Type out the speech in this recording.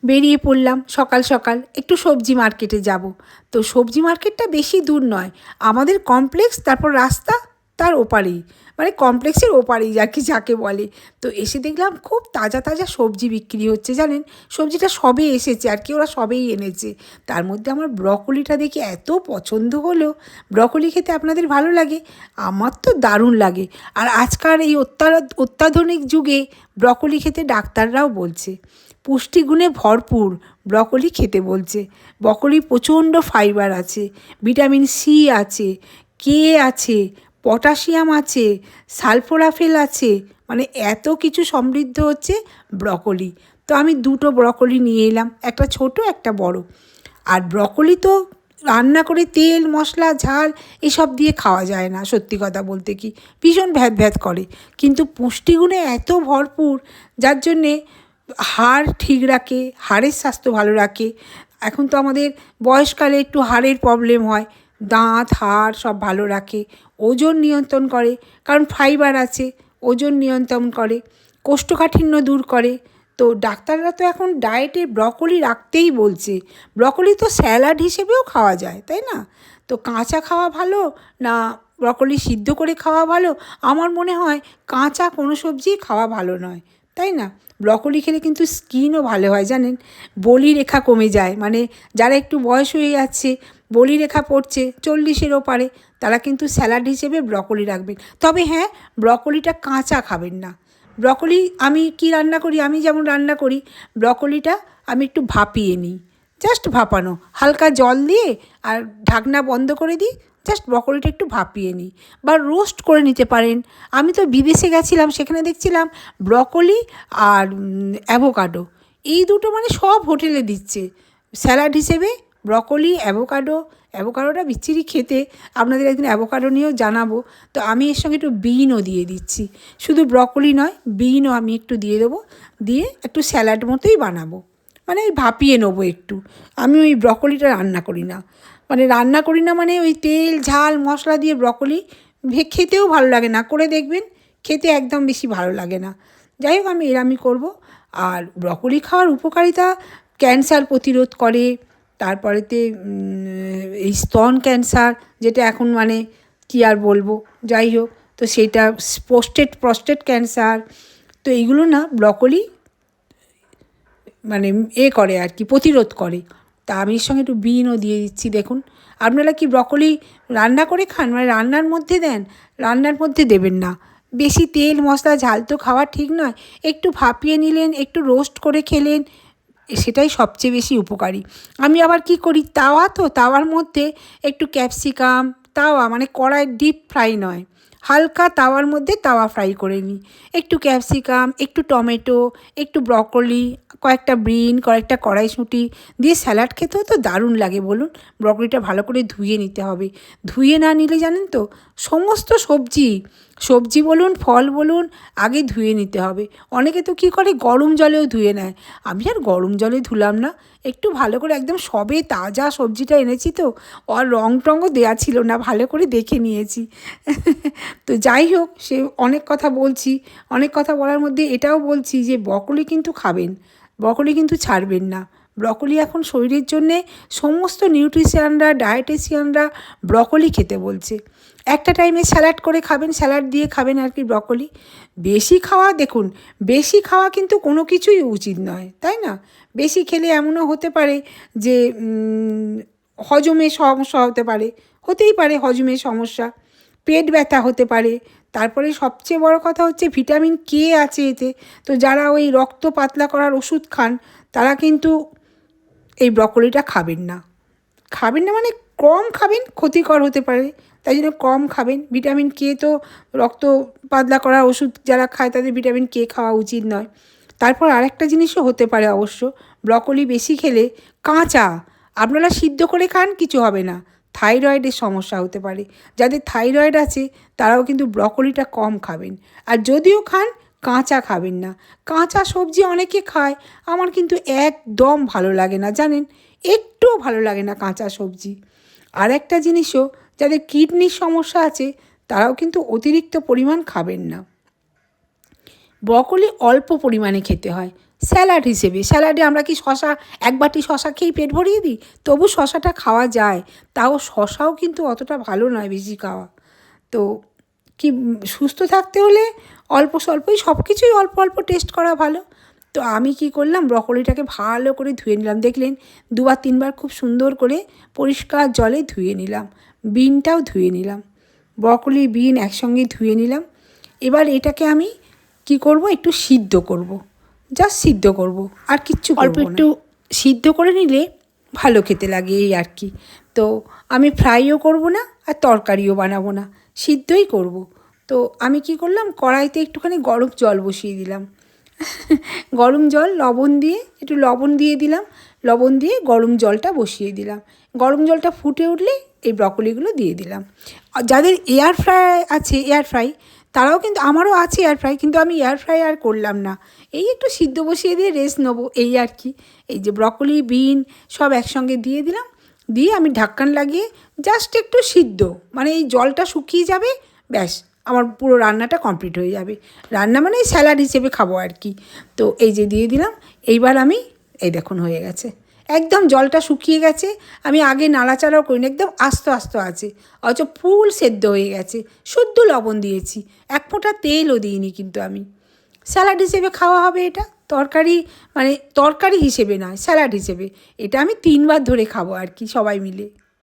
বেরিয়ে পড়লাম সকাল সকাল, একটু সবজি মার্কেটে যাব। তো সবজি মার্কেটটা বেশি দূর নয়, আমাদের কমপ্লেক্স, তারপর রাস্তা তার ওপারেই, মানে কমপ্লেক্সের ওপারেই আর কি যাকে বলে। তো এসে দেখলাম খুব তাজা তাজা সবজি বিক্রি হচ্ছে, জানেন। সবজিটা সবে এসেছে আর কি, ওরা সবেই এনেছে। তার মধ্যে আমার ব্রকলিটা দেখে এত পছন্দ হলো। ব্রকলি খেতে আপনাদের ভালো লাগে? আমার তো দারুণ লাগে। আর আজকাল এই অত্যাধুনিক যুগে ব্রকলি খেতে ডাক্তাররাও বলছে পুষ্টিগুণে ভরপুর ব্রকলি খেতে বলছে। ব্রকলি প্রচণ্ড ফাইবার আছে, ভিটামিন সি আছে, কে আছে, পটাশিয়াম আছে, সালফোরাফেল আছে, মানে এত কিছু সমৃদ্ধ হচ্ছে ব্রকলি। তো আমি দুটো ব্রকলি নিয়ে এলাম, একটা ছোট একটা বড়। আর ব্রকলি তো রান্না করে তেল মশলা ঝাল এসব দিয়ে খাওয়া যায় না, সত্যি কথা বলতে কি ভীষণ ভ্যাত ভ্যাত করে, কিন্তু পুষ্টিগুণে এত ভরপুর, যার জন্যে হাড় ঠিক রাখে, হাড়ের স্বাস্থ্য ভালো রাখে। এখন তো আমাদের বয়সকালে একটু হাড়ের প্রবলেম হয়, দাঁত হাড় সব ভালো রাখে, ওজন নিয়ন্ত্রণ করে, কারণ ফাইবার আছে, ওজন নিয়ন্ত্রণ করে, কোষ্ঠকাঠিন্য দূর করে। তো ডাক্তাররা তো এখন ডায়েটে ব্রকলি রাখতেই বলছে। ব্রকলি তো স্যালাড হিসেবেও খাওয়া যায়, তাই না? তো কাঁচা খাওয়া ভালো না ব্রকলি সিদ্ধ করে খাওয়া ভালো? আমার মনে হয় কাঁচা কোনো সবজি খাওয়া ভালো নয়, তাই না? ব্রকলি খেলে কিন্তু স্কিনও ভালো হয়, জানেন। বলিরেখা কমে যায়, মানে যারা একটু বয়স হয়ে যাচ্ছে, বলিরেখা পড়ছে 40-এর ওপারে, তারা কিন্তু স্যালাড হিসেবে ব্রকলি রাখবেন। তবে হ্যাঁ, ব্রকলিটা কাঁচা খাবেন না। ব্রকলি আমি কি রান্না করি, আমি যেমন রান্না করি, ব্রকলিটা আমি একটু ভাপিয়ে নিই, জাস্ট ভাপানো, হালকা জল দিয়ে আর ঢাকনা বন্ধ করে দিই, জাস্ট ব্রকলিটা একটু ভাপিয়ে নিই, বা রোস্ট করে নিতে পারেন। আমি তো বিদেশে গেছিলাম, সেখানে দেখছিলাম ব্রকলি আর অ্যাভোকাডো, এই দুটো মানে সব হোটেলে দিচ্ছে স্যালাড হিসেবে, ব্রকলি অ্যাভোকাডো। অ্যাভোকাডোটা বিচ্ছিরি খেতে, আপনাদের একদিন অ্যাভোকাডো নিয়েও জানাবো। তো আমি এর সঙ্গে একটু বিনও দিয়ে দিচ্ছি, শুধু ব্রকলি নয়, বিনও আমি একটু দিয়ে দেবো, দিয়ে একটু স্যালাড মতোই বানাবো, মানে ওই ভাপিয়ে নেবো একটু। আমি ওই ব্রকলিটা রান্না করি না, মানে ওই তেল ঝাল মশলা দিয়ে ব্রকলি খেতেও ভালো লাগে না, করে দেখবেন খেতে একদম বেশি ভালো লাগে না। যাই হোক, আমি এরামই করব। আর ব্রকলি খাওয়ার উপকারিতা, ক্যান্সার প্রতিরোধ করে, তারপরেতে এই স্তন ক্যান্সার, যেটা এখন মানে কী আর বলবো, যাই হোক, তো সেইটা প্রস্টেট ক্যান্সার, তো এইগুলো না ব্রকলি মানে করে আর কি, প্রতিরোধ করে। তা আমি এর সঙ্গে একটু বিনও দিয়ে দিচ্ছি, দেখুন। আপনারা কি ব্রকলি রান্না করে খান, মানে রান্নার মধ্যে দেন? রান্নার মধ্যে দেবেন না, বেশি তেল মশলা ঝাল তো খাওয়া ঠিক নয়। একটু ভাপিয়ে নিলেন, একটু রোস্ট করে খেলেন, সেটাই সবচেয়ে বেশি উপকারী। আমি আবার কি করি, তাওয়ার মধ্যে একটু ক্যাপসিকাম, তাওয়া মানে কড়াই ডিপ ফ্রাই নয়, হালকা তাওয়ার মধ্যে তাওয়া ফ্রাই করে নিই, একটু ক্যাপসিকাম, একটু টমেটো, একটু ব্রকলি, কয়েকটা বিন, কয়েকটা কড়াইশুঁটি দিয়ে স্যালাড খেতেও তো দারুণ লাগে, বলুন। ব্রকলিটা ভালো করে ধুয়ে নিতে হবে, ধুয়ে না নিলে জানেন তো, সমস্ত সবজি বলুন ফল বলুন, আগে ধুয়ে নিতে হবে। অনেকে তো কী করে, গরম জলেও ধুয়ে নেয়। আমি আর গরম জলে ধুলাম না, একটু ভালো করে, একদম সবে তাজা সবজিটা এনেছি তো, আর রং টঙও দেওয়া ছিল না, ভালো করে দেখে নিয়েছি। তো যাই হোক, সে অনেক কথা বলছি, অনেক কথা বলার মধ্যে এটাও বলছি যে ব্রকলি কিন্তু খাবেন, ব্রকলি কিন্তু ছাড়বেন না। ব্রকলি এখন শরীরের জন্যে সমস্ত নিউট্রিশিয়ানরা, ডায়েটিশিয়ানরা ব্রকলি খেতে বলছে। একটা টাইমে স্যালাড করে খাবেন, স্যালাড দিয়ে খাবেন আর কি ব্রকলি। বেশি খাওয়া, দেখুন, বেশি খাওয়া কিন্তু কোনো কিছুই উচিত নয়, তাই না? বেশি খেলে এমনও হতে পারে যে হজমে সমস্যা হতে পারে, হতেই পারে হজমের সমস্যা, পেট ব্যথা হতে পারে। তারপরে সবচেয়ে বড় কথা হচ্ছে ভিটামিন কে আছে এতে। তো যারা ওই রক্ত পাতলা করার ওষুধ খান, তারা কিন্তু এই ব্রকলিটা খাবেন না। খাবেন না মানে কম খাবেন, ক্ষতিকর হতে পারে, তাই জন্য কম খাবেন। ভিটামিন কে তো রক্ত পাতলা করার ওষুধ যারা খায়, তাদের ভিটামিন কে খাওয়া উচিত নয়। তারপর আরেকটা জিনিসও হতে পারে অবশ্য, ব্রকলি বেশি খেলে, কাঁচা, আপনারা সিদ্ধ করে খান কিছু হবে না, থাইরয়েডের সমস্যা হতে পারে। যাদের থাইরয়েড আছে তারাও কিন্তু ব্রকলিটা কম খাবেন। আর যদিও খান, কাঁচা খাবেন না। কাঁচা সবজি অনেকে খায়, আমার কিন্তু একদম ভালো লাগে না, জানেন, একটুও ভালো লাগে না কাঁচা সবজি। আর একটা জিনিসও, যাদের কিডনির সমস্যা আছে তারাও কিন্তু অতিরিক্ত পরিমাণ খাবেন না। ব্রকলি অল্প পরিমাণে খেতে হয়, স্যালাড হিসেবে। স্যালাডে আমরা কি শশা এক বাটি শশা খেয়েই পেট ভরিয়ে দিই? তবু শশাটা খাওয়া যায়। তাও শশাও কিন্তু অতটা ভালো নয় বেশি খাওয়া। তো কি সুস্থ থাকতে হলে অল্প স্বল্পই সব কিছুই অল্প অল্প টেস্ট করা ভালো। তো আমি কি করলাম, ব্রকোলিটাকে ভালো করে ধুয়ে নিলাম। দেখলেন 2বার 3বার খুব সুন্দর করে পরিষ্কার জলে ধুয়ে নিলাম। বিনটাও ধুয়ে নিলাম। ব্রকোলি বিন একসঙ্গে ধুয়ে নিলাম। এবার এটাকে আমি কি করব, একটু সিদ্ধ করব, জাস্ট সিদ্ধ করব, আর কিচ্ছু করব না। অল্প একটু সিদ্ধ করে নিলে ভালো খেতে লাগে, এই আর কি। তো আমি ফ্রাইও করব না আর তরকারিও বানাবো না, সিদ্ধই করব। তো আমি কি করলাম, কড়াইতে একটুখানি গরম জল বসিয়ে দিলাম। গরম জল লবণ দিয়ে, একটু লবণ দিয়ে দিলাম, লবণ দিয়ে গরম জলটা বসিয়ে দিলাম। গরম জলটা ফুটে উঠলে এই ব্রকোলিগুলো দিয়ে দিলাম। যাদের এয়ার ফ্রাই আছে, এয়ার ফ্রাই, তারাও কিন্তু, আমারও আছে এয়ার ফ্রাই, কিন্তু আমি এয়ার ফ্রাই আর করলাম না। এই একটু সিদ্ধ বসিয়ে দিয়ে রেস্ট নেবো, এই আর কি। এই যে ব্রকোলি বিন সব একসঙ্গে দিয়ে দিলাম, দিয়ে আমি ঢাক্কান লাগিয়ে জাস্ট একটু সিদ্ধ, মানে এই জলটা শুকিয়ে যাবে, ব্যাস আমার পুরো রান্নাটা কমপ্লিট হয়ে যাবে। রান্না মানে স্যালাড হিসেবে খাবো আর কি। তো এই যে দিয়ে দিলাম। এইবার আমি, এই দেখুন হয়ে গেছে, একদম জলটা শুকিয়ে গেছে। আমি আগে নাড়াচাড়াও করিনি, একদম আস্তে আস্তে আছে, অথচ ফুল সেদ্ধ হয়ে গেছে। শুদ্ধ লবণ দিয়েছি, এক ফোঁটা তেলও দিইনি কিন্তু আমি। স্যালাড হিসেবে খাওয়া হবে এটা, তরকারি মানে তরকারি হিসেবে নয়, স্যালাড হিসেবে। এটা আমি 3বার ধরে খাবো আর কি, সবাই মিলে।